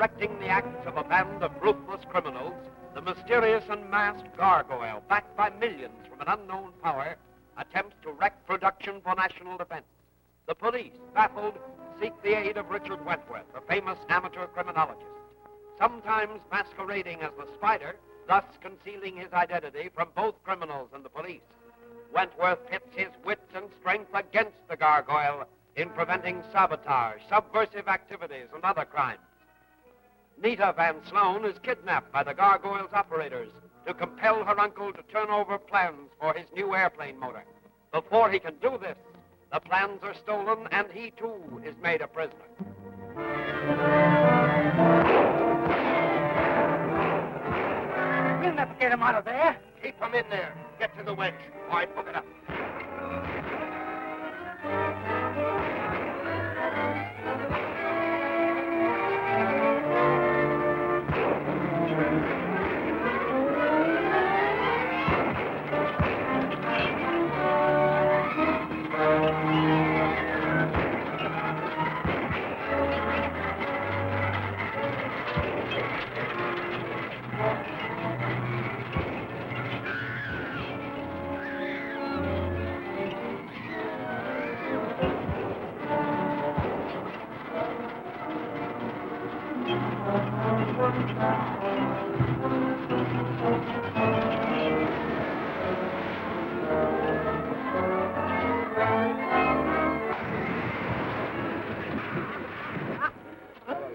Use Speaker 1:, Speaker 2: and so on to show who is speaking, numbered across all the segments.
Speaker 1: directing the acts of a band of ruthless criminals, the mysterious and masked Gargoyle, backed by millions from an unknown power, attempts to wreck production for national defense. The police, baffled, seek the aid of Richard Wentworth, a famous amateur criminologist, sometimes masquerading as the Spider, thus concealing his identity from both criminals and the police. Wentworth pits his wits and strength against the Gargoyle in preventing sabotage, subversive activities, and other crimes. Nita Van Sloan is kidnapped by the Gargoyle's operators to compel her uncle to turn over plans for his new airplane motor. Before he can do this, the plans are stolen and he too is made a prisoner.
Speaker 2: We'll never get him out of there.
Speaker 1: Keep him in there. Get to the wedge. All right, hook it up.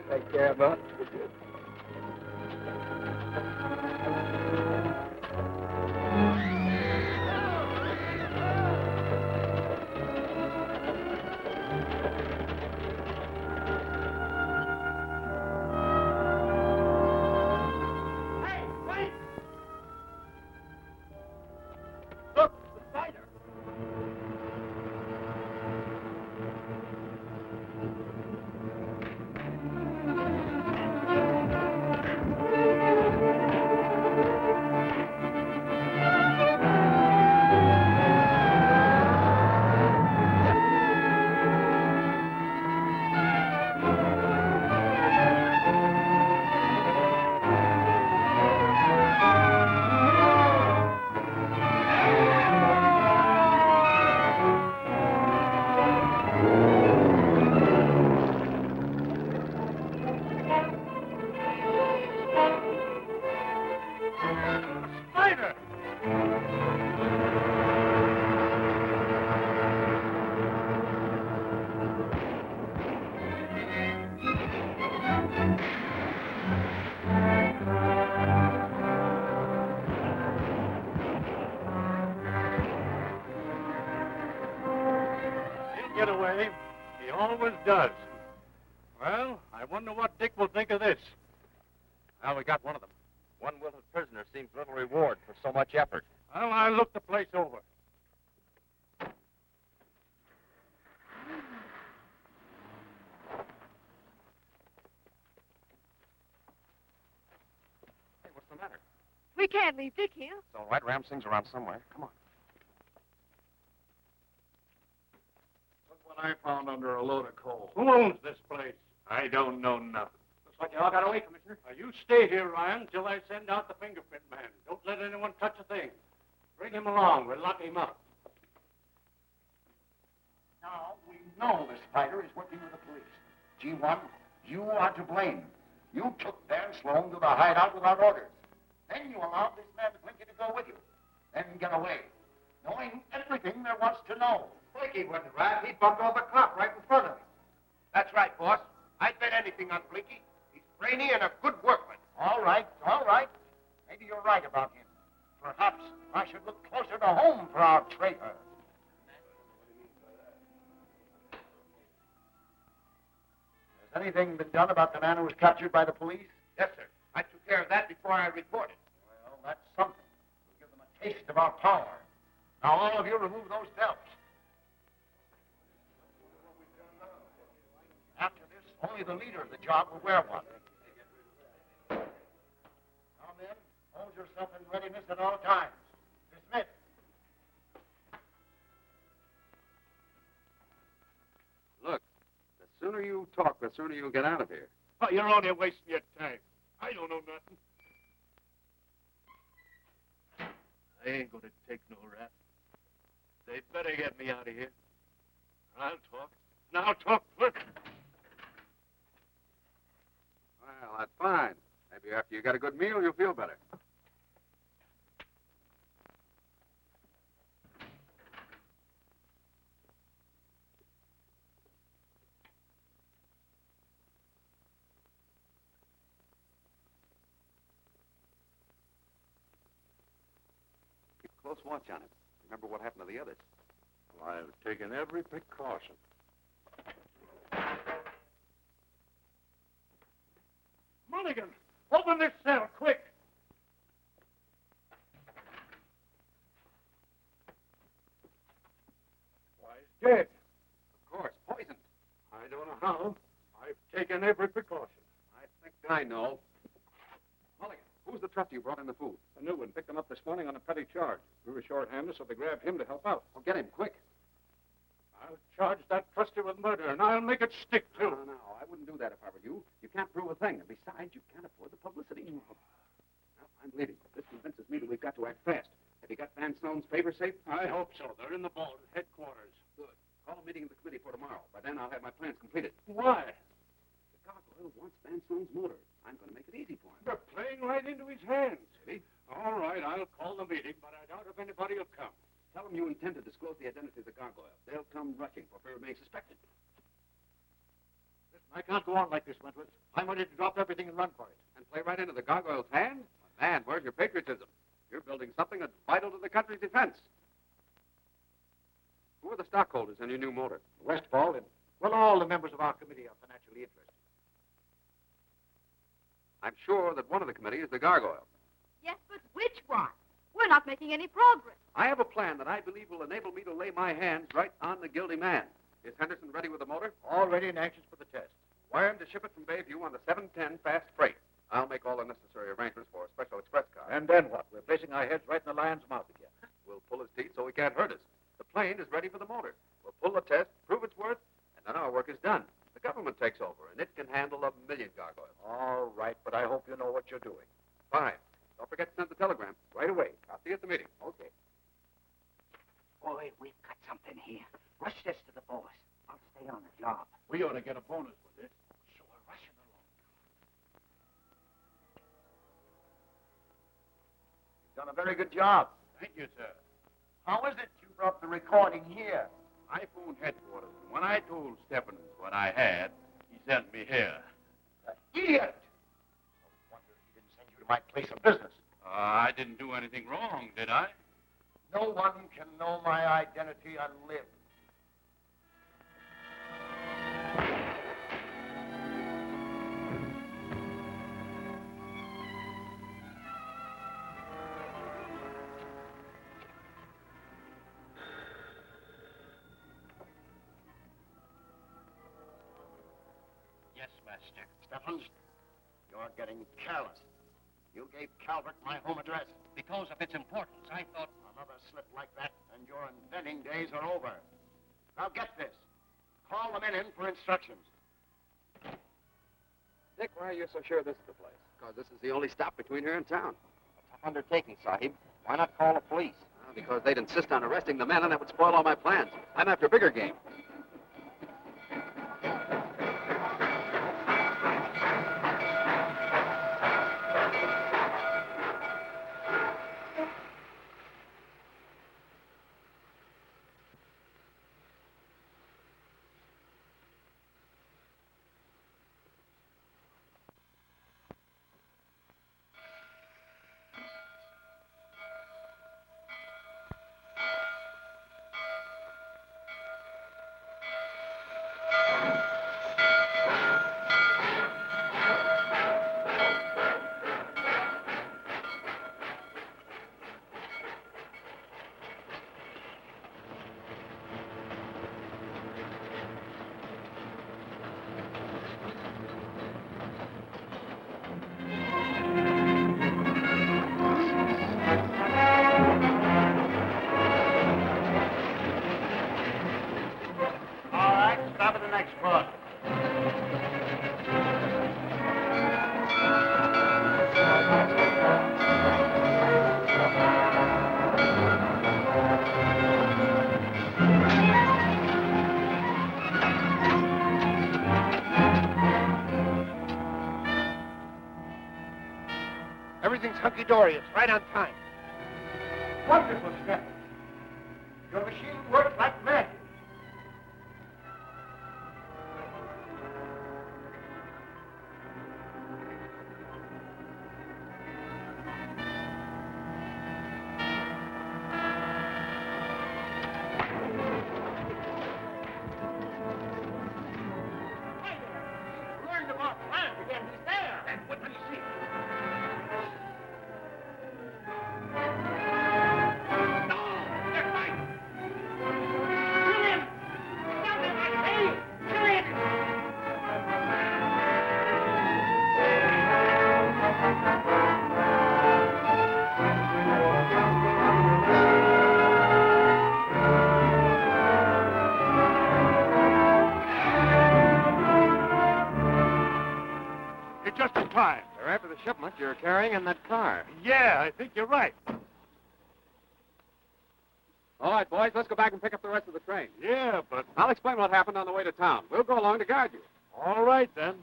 Speaker 3: Take care, Bud.
Speaker 4: Get away. He always does. Well, I wonder what Dick will think of this.
Speaker 1: Well, we got one of them. One wilted prisoner seems little reward for so much effort.
Speaker 4: Well, I looked the place over.
Speaker 1: Hey, what's the matter?
Speaker 5: We can't leave Dick here.
Speaker 1: It's all right. Ramsing's around somewhere. Come on.
Speaker 3: I found under a load of coal.
Speaker 4: Who owns this place? I don't know nothing.
Speaker 3: Looks like you all got away, Commissioner.
Speaker 4: Now, you stay here, Ryan, until I send out the fingerprint man. Don't let anyone touch a thing. Bring him along. We'll lock him up.
Speaker 6: Now, we know the Spider is working with the police. G1, you are to blame. You took Van Sloan to the hideout without orders. Then you allowed this man Blinky to go with you. Then get away, knowing everything there was to know.
Speaker 1: Blinky wasn't right. He bumped over the clock right in front of me. That's right, boss. I'd bet anything on Blinky. He's brainy and a good workman.
Speaker 6: All right, all right. Maybe you're right about him. Perhaps I should look closer to home for our traitor. Has anything been done about the man who was captured by the police?
Speaker 1: Yes, sir. I took care of that before I reported.
Speaker 6: Well, that's something. We'll give them a taste of our power. Now, all of you remove those belts. After this, only the leader of the job will wear one. Now, men, hold yourself in readiness at all times. Dismissed.
Speaker 1: Look, the sooner you talk, the sooner you'll get out of here.
Speaker 4: Oh, you're only wasting your time. I don't know nothing.
Speaker 2: I ain't gonna take no rap. They better get me out of here. I'll talk.
Speaker 4: Now talk quick.
Speaker 7: Well, that's fine. Maybe after you get a good meal, you'll feel better. Keep a close watch on it. Remember what happened to the others.
Speaker 4: Well, I've taken every precaution. Mulligan, open this cell, quick! Why, he's dead.
Speaker 7: Of course, poisoned.
Speaker 4: I don't know how. I've taken every precaution.
Speaker 7: I think I know. Mulligan, who's the trustee who brought in the food?
Speaker 3: A new one. Picked him up this morning on a petty charge. We were short-handed, so they grabbed him to help out.
Speaker 7: Oh, get him, quick.
Speaker 4: I'll charge that trustee with murder, and I'll make it stick, too.
Speaker 7: No, I wouldn't do that if I were you. You can't prove a thing. And besides, you can't afford the publicity. Now, I'm leaving. This convinces me that we've got to act fast. Have you got Van Snone's paper safe?
Speaker 4: I hope so. They're in the vault at headquarters.
Speaker 7: Good. Call a meeting of the committee for tomorrow. By then, I'll have my plans completed.
Speaker 4: Why?
Speaker 7: The Gargoyle wants Van Snone's motor. I'm going to make it easy for him.
Speaker 4: They're playing right into his hands.
Speaker 7: See?
Speaker 4: All right, I'll call the meeting, but I doubt if anybody will come.
Speaker 7: Tell them you intend to disclose the identity of the Gargoyle. They'll come rushing for fear of being suspected.
Speaker 3: Listen, I can't go on like this, Wentworth. I'm ready to drop everything and run for it.
Speaker 7: And play right into the Gargoyle's hand? Man, where's your patriotism? You're building something that's vital to the country's defense. Who are the stockholders in your new motor?
Speaker 3: Westfall and, well, all the members of our committee are financially interested.
Speaker 7: I'm sure that one of the committee is the Gargoyle.
Speaker 5: Yes, but which one? We're not making any progress.
Speaker 7: I have a plan that I believe will enable me to lay my hands right on the guilty man. Is Henderson ready with the motor?
Speaker 3: All ready and anxious for the test.
Speaker 7: Wire him to ship it from Bayview on the 710 fast freight. I'll make all the necessary arrangements for a special express car.
Speaker 3: And then what? We're placing our heads right in the lion's mouth again.
Speaker 7: We'll pull his teeth so he can't hurt us. The plane is ready for the motor. We'll pull the test, prove its worth, and then our work is done. The government takes over, and it can handle 1 million gargoyles.
Speaker 3: All right, but I hope you know what you're doing.
Speaker 7: Fine. Don't forget to send the telegram.
Speaker 3: Right away.
Speaker 7: I'll see you at the meeting.
Speaker 3: Okay.
Speaker 6: Boy, we've got something here. Rush this to the boss. I'll stay on the job.
Speaker 4: We ought to get a bonus with this.
Speaker 6: So we're rushing along.
Speaker 3: You've done a very good job.
Speaker 4: Thank you, sir.
Speaker 3: How is it you brought the recording here?
Speaker 4: I phoned headquarters, and when I told Stephens what I had, he sent me here.
Speaker 3: Idiot! No wonder he didn't send you to my place of business.
Speaker 4: I didn't do anything wrong, did I?
Speaker 3: No one can know my identity and live.
Speaker 6: Yes, Master. Stephens, you're getting careless. You gave Calvert my home address. Because of its importance, I thought... Another slip like that, and your inventing days are over. Now get this. Call the men in for instructions.
Speaker 7: Dick, why are you so sure this is the place? Because this is the only stop between here and town.
Speaker 6: A tough undertaking, Sahib. Why not call the police?
Speaker 7: Because they'd insist on arresting the men, and that would spoil all my plans. I'm after bigger game.
Speaker 3: Everything's hunky-dory. It's right on time.
Speaker 6: Wonderful, Stephen. Your machine works like magic.
Speaker 3: Learned about plans again. He's there. And what did he see? No! They're fighting! Kill him! Kill him, I say! Kill him!
Speaker 4: You're just in time.
Speaker 7: They're after the shipment you're carrying in that car.
Speaker 4: Yeah, I think you're right.
Speaker 7: All right, boys, let's go back and pick up the rest of the train.
Speaker 4: Yeah, but...
Speaker 7: I'll explain what happened on the way to town. We'll go along to guard you.
Speaker 4: All right, then.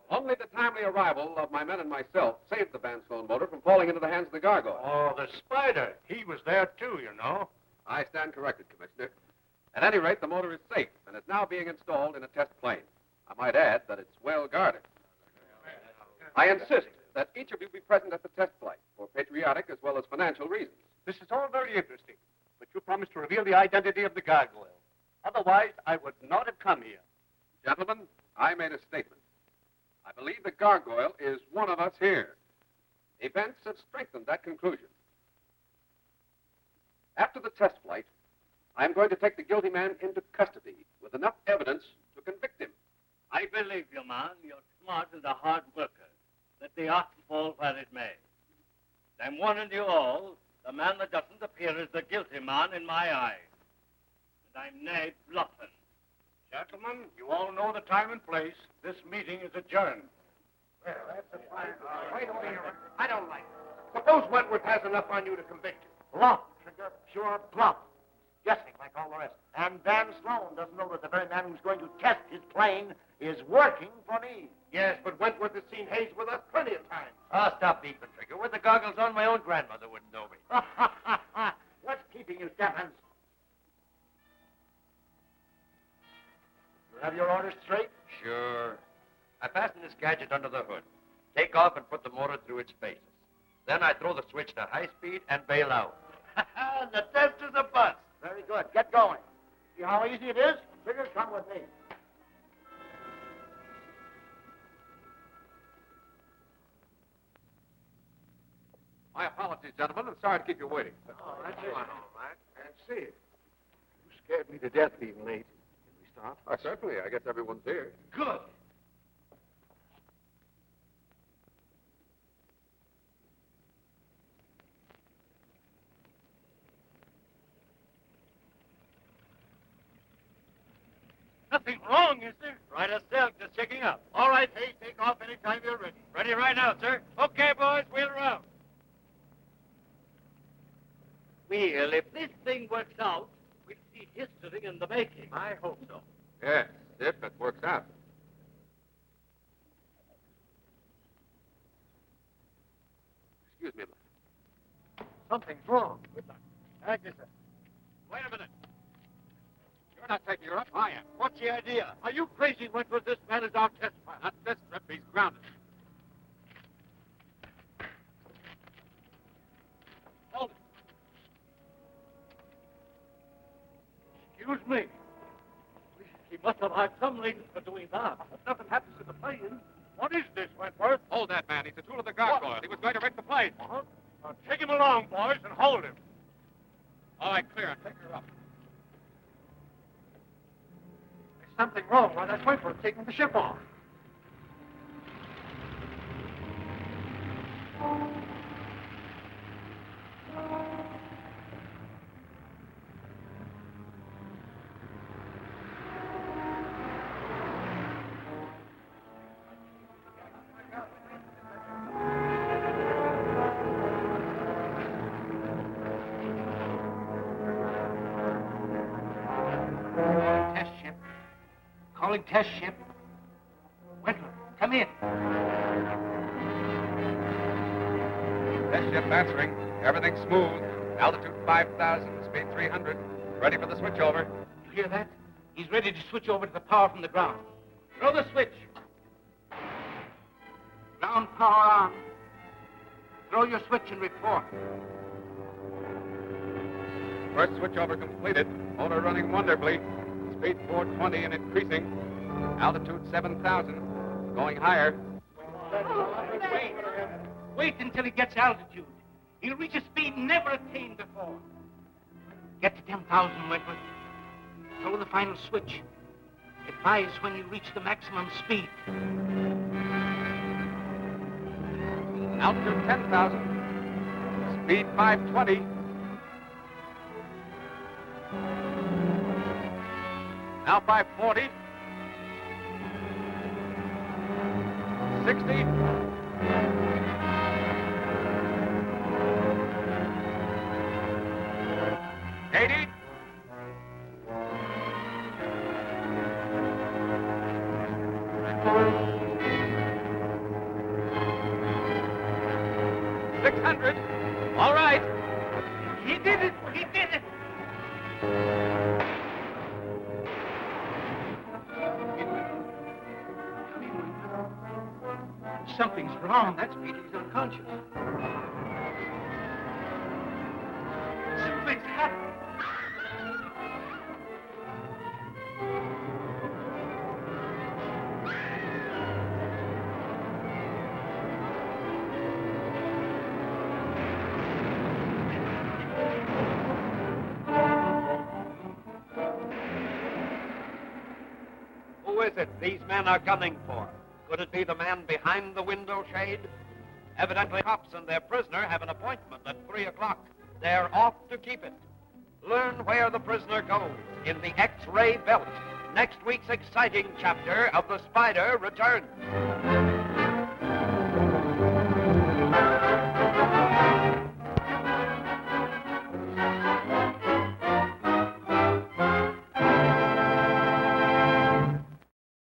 Speaker 7: Only the timely arrival of my men and myself saved the Van Sloan motor from falling into the hands of the Gargoyle.
Speaker 4: Oh, the spider. He was there, too, you know.
Speaker 7: I stand corrected, Commissioner. At any rate, the motor is safe and is now being installed in a test plane. I might add that it's well guarded. I insist that each of you be present at the test flight for patriotic as well as financial reasons.
Speaker 4: This is all very interesting, but you promised to reveal the identity of the Gargoyle. Otherwise, I would not have come here.
Speaker 7: Gentlemen, I made a statement. I believe the Gargoyle is one of us here. Events have strengthened that conclusion. After the test flight, I am going to take the guilty man into custody with enough evidence to convict him.
Speaker 4: I believe you, man. You're smart and a hard worker. Let the ox fall where it may. I'm warning you all, the man that doesn't appear is the guilty man in my eyes. And I'm nae bluffing. Gentlemen, you all know the time and place. This meeting is adjourned.
Speaker 3: Well, that's a fine... Wait a minute. I don't like it. Suppose Wentworth has enough on you to convict him. Bluff, Trigger. Pure bluff. Guessing like all the rest. And Van Sloan doesn't know that the very man who's going to test his plane is working for me. Yes, but Wentworth has seen Hayes with us plenty of times.
Speaker 1: Oh, stop beeping, Trigger. With the goggles on, my own grandmother wouldn't know me.
Speaker 3: What's keeping you, Stephens? You have your orders straight?
Speaker 1: Sure. I fasten this gadget under the hood, take off and put the motor through its phases. Then I throw the switch to high speed and bail out.
Speaker 3: The test is a bust. Very good. Get going. See how easy it is? Trigger, come with me.
Speaker 7: My apologies, gentlemen. I'm sorry to keep you waiting.
Speaker 3: Oh, that's it. All right.
Speaker 4: And see it. You scared me to death being late. Can we stop?
Speaker 7: Certainly. I guess everyone's here.
Speaker 3: Good.
Speaker 4: Nothing wrong, is there? Right as hell, just checking up. All right, hey, take off anytime you're ready. Ready right now, sir. Okay, boys, wheel around. Well, if this thing works out, we'll see history in the making. I hope so.
Speaker 7: Yes, if it works out. Excuse me.
Speaker 3: Something's wrong. Good luck.
Speaker 4: Thank you, sir.
Speaker 7: Wait a minute. You're not taking her up, I am.
Speaker 4: What's the idea? Are you crazy, Wentworth? This man is our test pilot.
Speaker 7: Not this trip. He's grounded.
Speaker 4: Hold it. Excuse me. He must have had some reason for doing that. If nothing happens to the plane, what is this, Wentworth?
Speaker 7: Hold that man. He's a tool of the Gargoyle. He was going to wreck the plane.
Speaker 4: Now, take him along, boys, and hold him.
Speaker 7: All right, clear. Take her up.
Speaker 3: There's something wrong. Why, that's Wentworth taking the ship off. Test ship. Calling test ship. Wentworth, come in.
Speaker 7: answering. Everything's smooth. Altitude 5,000, speed 300. Ready for the switchover.
Speaker 3: You hear that? He's ready to switch over to the power from the ground. Throw the switch. Ground power on. Throw your switch and report.
Speaker 7: First switchover completed. Motor running wonderfully. Speed 420 and increasing. Altitude 7,000. Going higher.
Speaker 3: Wait until he gets altitude. He'll reach a speed never attained before. Get to 10,000, Wentworth. Throw the final switch. Advise when you reach the maximum speed.
Speaker 7: Altitude 10,000. Speed 520. Now 540. 60. 80. 600. All right.
Speaker 3: He did it! He did it! Something's wrong. That's Petey's unconscious. Something's happened.
Speaker 1: Who is it these men are gunning for? Could it be the man behind the window shade? Evidently, cops and their prisoner have an appointment at 3 o'clock. They're off to keep it. Learn where the prisoner goes in the X-ray belt. Next week's exciting chapter of The Spider returns.